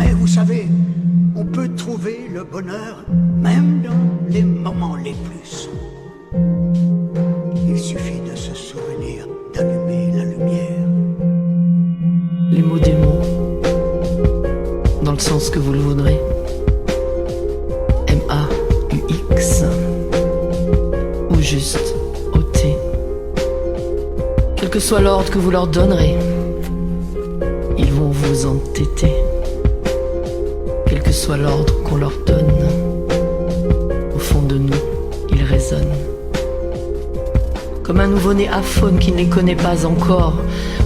Mais vous savez, on peut trouver le bonheur même dans les moments les plus sombres. Il suffit de se souvenir d'allumer la lumière. Les mots des mots, dans le sens que vous le voudrez. M-A-U-X ou juste O-T. Quel que soit l'ordre que vous leur donnerez, ils vont vous entêter. Quel que soit l'ordre qu'on leur donne, au fond de nous, ils résonnent. Comme un nouveau-né aphone qui ne les connaît pas encore,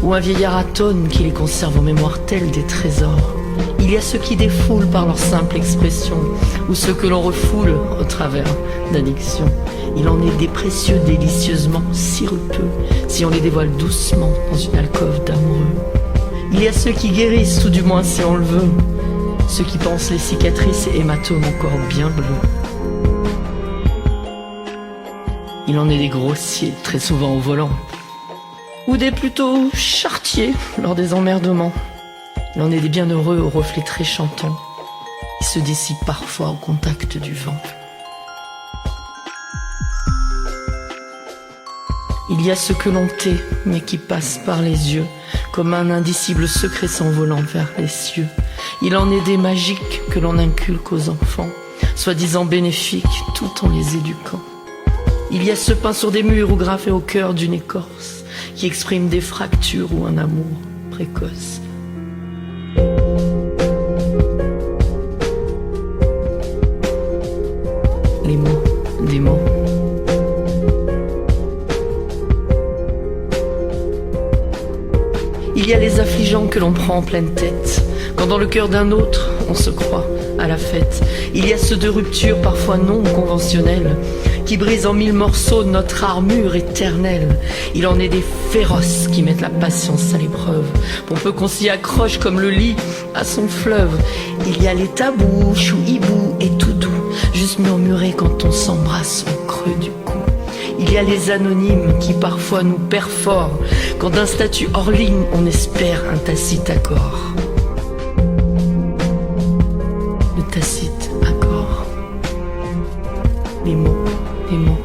ou un vieillard atone qui les conserve en mémoire tels des trésors. Il y a ceux qui défoulent par leur simple expression, ou ceux que l'on refoule au travers d'addiction. Il en est des précieux délicieusement sirupeux, si on les dévoile doucement dans une alcôve d'amoureux. Il y a ceux qui guérissent, ou du moins si on le veut, ceux qui pensent les cicatrices et hématomes encore bien bleus. Il en est des grossiers, très souvent au volant, ou des plutôt charretiers lors des emmerdements. Il en est des bienheureux aux reflets très chantants, qui se dissipent parfois au contact du vent. Il y a ceux que l'on tait, mais qui passent par les yeux, comme un indicible secret s'envolant vers les cieux. Il en est des magiques que l'on inculque aux enfants, soi-disant bénéfiques, tout en les éduquant. Il y a ce peint sur des murs ou graffé au cœur d'une écorce, qui exprime des fractures ou un amour précoce. Les mots, des mots. Il y a les affligeants que l'on prend en pleine tête, quand dans le cœur d'un autre, on se croit à la fête. Il y a ceux de rupture parfois non conventionnelle, qui brisent en mille morceaux notre armure éternelle. Il en est des féroces qui mettent la patience à l'épreuve, pour peu qu'on s'y accroche comme le lit à son fleuve. Il y a les tabous, chou, hibou et tout doux, juste murmurés quand on s'embrasse au creux du cou. Il y a les anonymes qui parfois nous perforent, quand d'un statut hors ligne on espère un tacite accord. Le tacite accord. Les mots, les mots.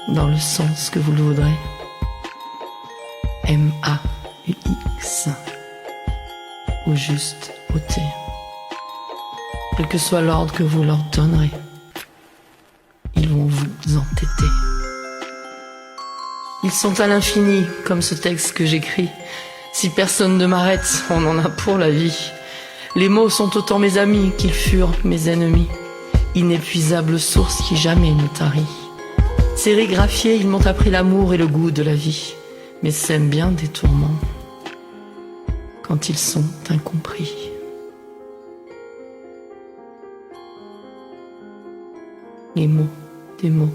Dans le sens que vous le voudrez. M-A-U-X ou juste O-T. Quel que soit l'ordre que vous leur donnerez, ils vont vous entêter. Ils sont à l'infini, comme ce texte que j'écris. Si personne ne m'arrête, on en a pour la vie. Les mots sont autant mes amis qu'ils furent mes ennemis. Inépuisable source qui jamais ne tarit. Sérigraphiés, ils m'ont appris l'amour et le goût de la vie, mais sèment bien des tourments quand ils sont incompris. Les mots, des mots.